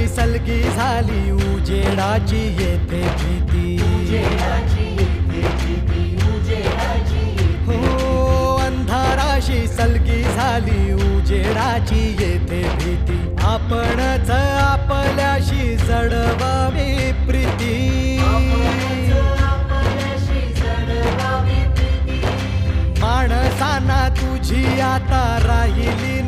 सलगी झाली उजेडाची येथे भीती. हो अंधाराशी सलगी झाली उजेडाची येथे भीती. आपणच आपल्याशी जडवावी प्रीती. माणसाना तुझी आता राहिली